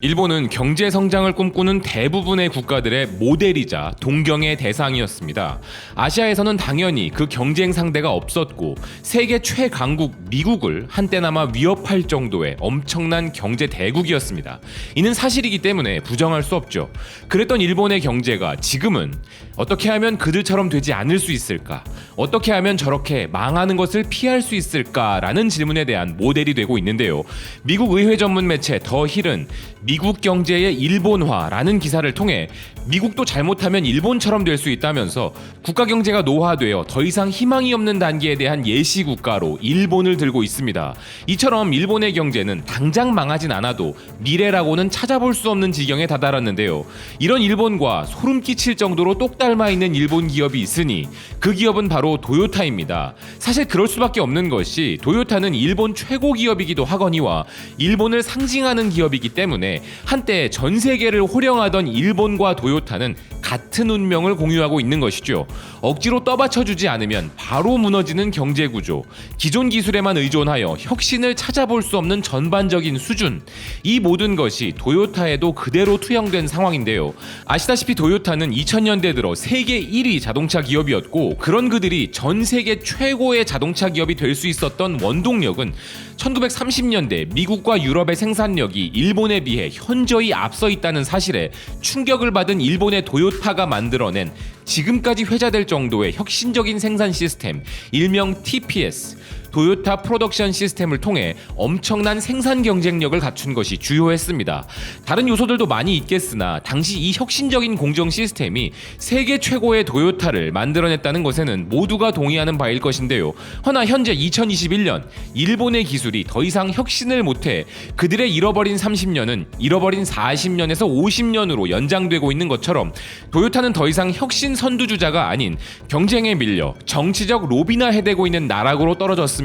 일본은 경제 성장을 꿈꾸는 대부분의 국가들의 모델이자 동경의 대상이었습니다. 아시아에서는 당연히 그 경쟁 상대가 없었고 세계 최강국 미국을 한때나마 위협할 정도의 엄청난 경제 대국이었습니다. 이는 사실이기 때문에 부정할 수 없죠. 그랬던 일본의 경제가 지금은 어떻게 하면 그들처럼 되지 않을 수 있을까? 어떻게 하면 저렇게 망하는 것을 피할 수 있을까라는 질문에 대한 모델이 되고 있는데요. 미국 의회 전문 매체 더 힐은 미국 경제의 일본화라는 기사를 통해 미국도 잘못하면 일본처럼 될 수 있다면서 국가 경제가 노화되어 더 이상 희망이 없는 단계에 대한 예시 국가로 일본을 들고 있습니다. 이처럼 일본의 경제는 당장 망하진 않아도 미래라고는 찾아볼 수 없는 지경에 다다랐는데요. 이런 일본과 소름 끼칠 정도로 똑 닮아 있는 일본 기업이 있으니 그 기업은 바로 도요타입니다. 사실 그럴 수밖에 없는 것이 도요타는 일본 최고 기업이기도 하거니와 일본을 상징하는 기업이기 때문에 한때 전 세계를 호령하던 일본과 도요타는 같은 운명을 공유하고 있는 것이죠. 억지로 떠받쳐주지 않으면 바로 무너지는 경제 구조, 기존 기술에만 의존하여 혁신을 찾아볼 수 없는 전반적인 수준, 이 모든 것이 도요타에도 그대로 투영된 상황인데요. 아시다시피 도요타는 2000년대 들어 세계 1위 자동차 기업이었고 그런 그들이 전 세계 최고의 자동차 기업이 될 수 있었던 원동력은 1930년대 미국과 유럽의 생산력이 일본에 비해 현저히 앞서 있다는 사실에 충격을 받은 일본의 도요타가 만들어낸 지금까지 회자될 정도의 혁신적인 생산 시스템, 일명 TPS, 도요타 프로덕션 시스템을 통해 엄청난 생산 경쟁력을 갖춘 것이 주요했습니다. 다른 요소들도 많이 있겠으나 당시 이 혁신적인 공정 시스템이 세계 최고의 도요타를 만들어냈다는 것에는 모두가 동의하는 바일 것인데요. 허나 현재 2021년 일본의 기술이 더 이상 혁신을 못해 그들의 잃어버린 30년은 잃어버린 40년에서 50년으로 연장되고 있는 것처럼 도요타는 더 이상 혁신 선두주자가 아닌 경쟁에 밀려 정치적 로비나 해대고 있는 나락으로 떨어졌습니다.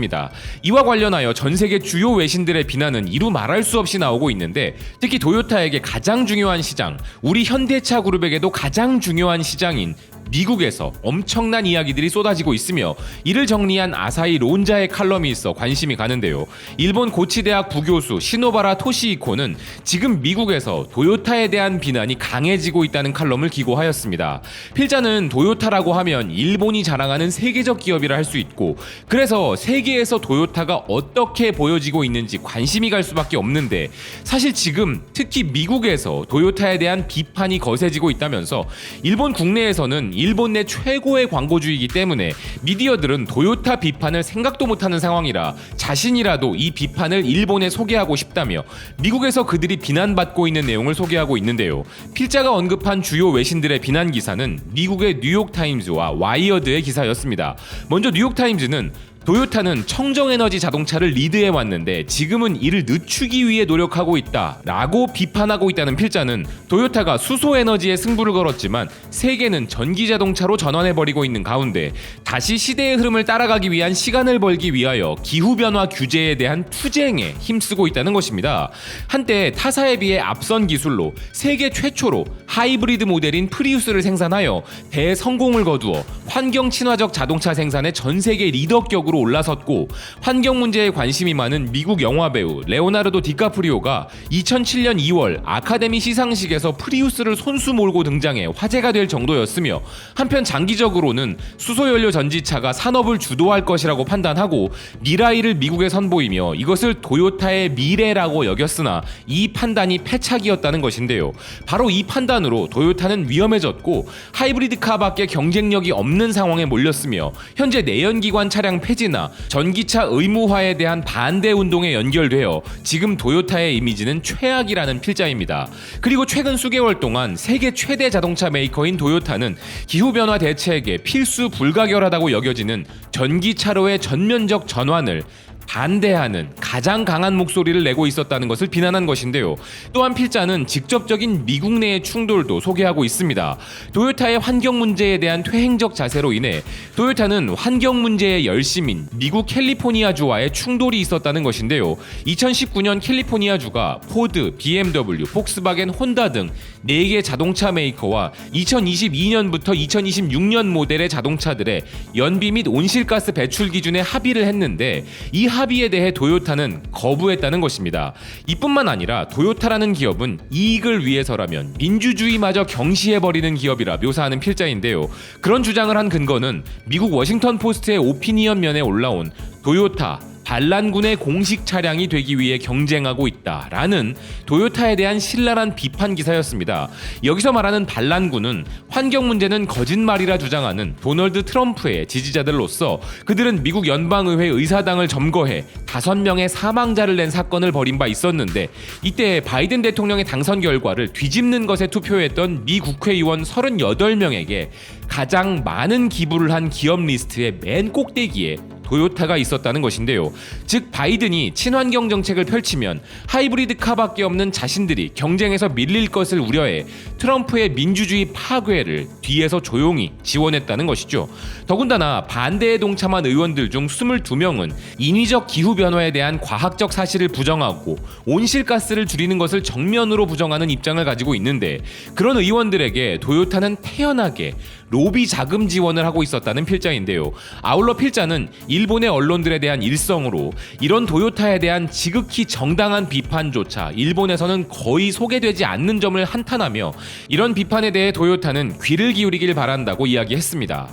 이와 관련하여 전 세계 주요 외신들의 비난은 이루 말할 수 없이 나오고 있는데 특히 도요타에게 가장 중요한 시장, 우리 현대차 그룹에게도 가장 중요한 시장인 미국에서 엄청난 이야기들이 쏟아지고 있으며 이를 정리한 아사히 론자의 칼럼이 있어 관심이 가는데요. 일본 고치대학 부교수 시노바라 토시히코는 지금 미국에서 도요타에 대한 비난이 강해지고 있다는 칼럼을 기고하였습니다. 필자는 도요타라고 하면 일본이 자랑하는 세계적 기업이라 할 수 있고 그래서 세계에서 도요타가 어떻게 보여지고 있는지 관심이 갈 수밖에 없는데 사실 지금 특히 미국에서 도요타에 대한 비판이 거세지고 있다면서 일본 국내에서는 일본 내 최고의 광고주이기 때문에 미디어들은 도요타 비판을 생각도 못하는 상황이라 자신이라도 이 비판을 일본에 소개하고 싶다며 미국에서 그들이 비난받고 있는 내용을 소개하고 있는데요. 필자가 언급한 주요 외신들의 비난 기사는 미국의 뉴욕타임즈와 와이어드의 기사였습니다. 먼저 뉴욕타임즈는 도요타는 청정에너지 자동차를 리드해왔는데 지금은 이를 늦추기 위해 노력하고 있다라고 비판하고 있다는 필자는 도요타가 수소에너지에 승부를 걸었지만 세계는 전기자동차로 전환해버리고 있는 가운데 다시 시대의 흐름을 따라가기 위한 시간을 벌기 위하여 기후변화 규제에 대한 투쟁에 힘쓰고 있다는 것입니다. 한때 타사에 비해 앞선 기술로 세계 최초로 하이브리드 모델인 프리우스를 생산하여 대성공을 거두어 환경 친화적 자동차 생산의 전세계 리더격으로 올라섰고 환경 문제에 관심이 많은 미국 영화배우 레오나르도 디카프리오가 2007년 2월 아카데미 시상식에서 프리우스를 손수 몰고 등장해 화제가 될 정도였으며 한편 장기적으로는 수소연료 전지차가 산업을 주도할 것이라고 판단하고 미라이를 미국에 선보이며 이것을 도요타의 미래라고 여겼으나 이 판단이 패착이었다는 것인데요. 바로 이 판단으로 도요타는 위험해졌고 하이브리드카밖에 경쟁력이 없는 상황에 몰렸으며 현재 내연기관 차량 폐지나 전기차 의무화에 대한 반대 운동에 연결되어 지금 도요타의 이미지는 최악이라는 필자입니다. 그리고 최근 수개월 동안 세계 최대 자동차 메이커인 도요타는 기후변화 대책에 필수 불가결하다고 여겨지는 전기차로의 전면적 전환을 반대하는 가장 강한 목소리를 내고 있었다는 것을 비난한 것인데요. 또한 필자는 직접적인 미국 내의 충돌도 소개하고 있습니다. 도요타의 환경 문제에 대한 퇴행적 자세로 인해 도요타는 환경 문제의 열심인 미국 캘리포니아주와의 충돌이 있었다는 것인데요. 2019년 캘리포니아주가 포드, BMW, 폭스바겐, 혼다 등 4개 자동차 메이커와 2022년부터 2026년 모델의 자동차들의 연비 및 온실가스 배출 기준에 합의를 했는데 이 합의에 대해 도요타는 거부했다는 것입니다. 이뿐만 아니라 도요타라는 기업은 이익을 위해서라면 민주주의마저 경시해버리는 기업이라 묘사하는 필자인데요. 그런 주장을 한 근거는 미국 워싱턴 포스트의 오피니언면에 올라온 도요타 반란군의 공식 차량이 되기 위해 경쟁하고 있다라는 도요타에 대한 신랄한 비판 기사였습니다. 여기서 말하는 반란군은 환경 문제는 거짓말이라 주장하는 도널드 트럼프의 지지자들로서 그들은 미국 연방의회 의사당을 점거해 5명의 사망자를 낸 사건을 벌인 바 있었는데 이때 바이든 대통령의 당선 결과를 뒤집는 것에 투표했던 미 국회의원 38명에게 가장 많은 기부를 한 기업 리스트의 맨 꼭대기에 도요타가 있었다는 것인데요. 즉 바이든이 친환경 정책을 펼치면 하이브리드 카밖에 없는 자신들이 경쟁에서 밀릴 것을 우려해 트럼프의 민주주의 파괴를 뒤에서 조용히 지원했다는 것이죠. 더군다나 반대에 동참한 의원들 중 22명은 인위적 기후변화에 대한 과학적 사실을 부정하고 온실가스를 줄이는 것을 정면으로 부정하는 입장을 가지고 있는데 그런 의원들에게 도요타는 태연하게 로비 자금 지원을 하고 있었다는 필자인데요. 아울러 필자는 일본의 언론들에 대한 일성으로 이런 도요타에 대한 지극히 정당한 비판조차 일본에서는 거의 소개되지 않는 점을 한탄하며 이런 비판에 대해 도요타는 귀를 기울이길 바란다고 이야기했습니다.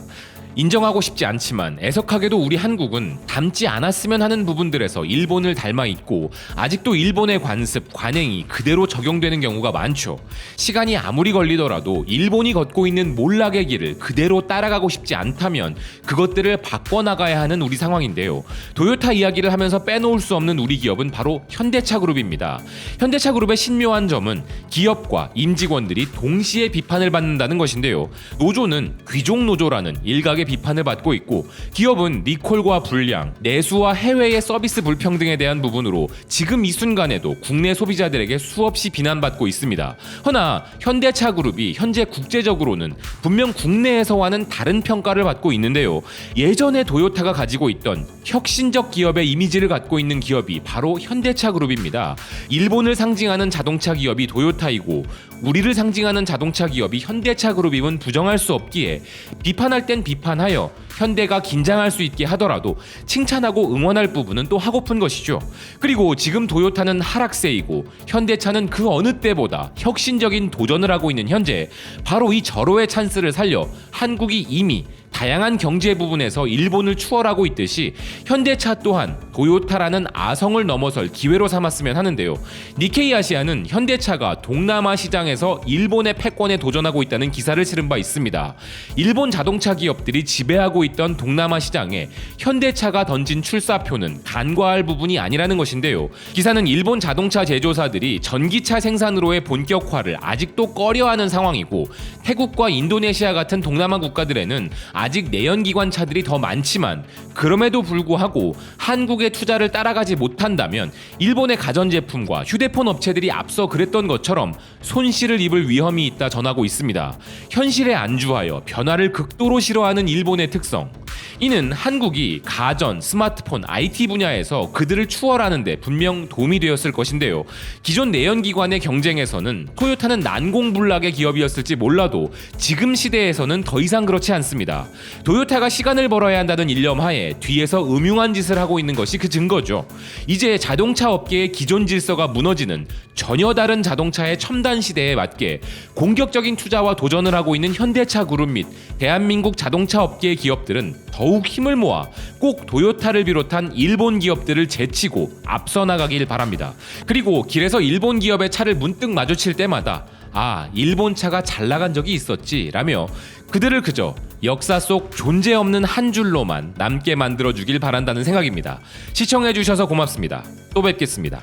인정하고 싶지 않지만 애석하게도 우리 한국은 닮지 않았으면 하는 부분들에서 일본을 닮아 있고 아직도 일본의 관습, 관행이 그대로 적용되는 경우가 많죠. 시간이 아무리 걸리더라도 일본이 걷고 있는 몰락의 길을 그대로 따라가고 싶지 않다면 그것들을 바꿔나가야 하는 우리 상황인데요. 도요타 이야기를 하면서 빼놓을 수 없는 우리 기업은 바로 현대차그룹입니다. 현대차그룹의 신묘한 점은 기업과 임직원들이 동시에 비판을 받는다는 것인데요. 노조는 귀족노조라는 일각의 비판을 받고 있고 기업은 리콜과 불량, 내수와 해외의 서비스 불평등에 대한 부분으로 지금 이 순간에도 국내 소비자들에게 수없이 비난받고 있습니다. 허나 현대차그룹이 현재 국제적으로는 분명 국내에서와는 다른 평가를 받고 있는데요. 예전에 도요타가 가지고 있던 혁신적 기업의 이미지를 갖고 있는 기업이 바로 현대차그룹입니다. 일본을 상징하는 자동차 기업이 도요타이고 우리를 상징하는 자동차 기업이 현대차그룹임은 부정할 수 없기에 비판할 땐 비판하여 현대가 긴장할 수 있게 하더라도 칭찬하고 응원할 부분은 또 하고픈 것이죠. 그리고 지금 도요타는 하락세이고 현대차는 그 어느 때보다 혁신적인 도전을 하고 있는 현재 바로 이 절호의 찬스를 살려 한국이 이미 다양한 경제 부분에서 일본을 추월하고 있듯이 현대차 또한 도요타라는 아성을 넘어설 기회로 삼았으면 하는데요. 니케이 아시아는 현대차가 동남아 시장에서 일본의 패권에 도전하고 있다는 기사를 실은 바 있습니다. 일본 자동차 기업들이 지배하고 있던 동남아 시장에 현대차가 던진 출사표는 간과할 부분이 아니라는 것인데요. 기사는 일본 자동차 제조사들이 전기차 생산으로의 본격화를 아직도 꺼려하는 상황이고 태국과 인도네시아 같은 동남아 국가들에는 아직 내연기관 차들이 더 많지만 그럼에도 불구하고 한국의 투자를 따라가지 못한다면 일본의 가전제품과 휴대폰 업체들이 앞서 그랬던 것처럼 손실을 입을 위험이 있다 전하고 있습니다. 현실에 안주하여 변화를 극도로 싫어하는 일본의 특성. 이는 한국이 가전, 스마트폰, IT 분야에서 그들을 추월하는 데 분명 도움이 되었을 것인데요. 기존 내연기관의 경쟁에서는 토요타는 난공불락의 기업이었을지 몰라도 지금 시대에서는 더 이상 그렇지 않습니다. 도요타가 시간을 벌어야 한다는 일념하에 뒤에서 음흉한 짓을 하고 있는 것이 그 증거죠. 이제 자동차 업계의 기존 질서가 무너지는 전혀 다른 자동차의 첨단 시대에 맞게 공격적인 투자와 도전을 하고 있는 현대차 그룹 및 대한민국 자동차 업계의 기업들은 더욱 힘을 모아 꼭 도요타를 비롯한 일본 기업들을 제치고 앞서 나가길 바랍니다. 그리고 길에서 일본 기업의 차를 문득 마주칠 때마다 일본 차가 잘 나간 적이 있었지 라며 그들을 그저 역사 속 존재 없는 한 줄로만 남게 만들어주길 바란다는 생각입니다. 시청해주셔서 고맙습니다. 또 뵙겠습니다.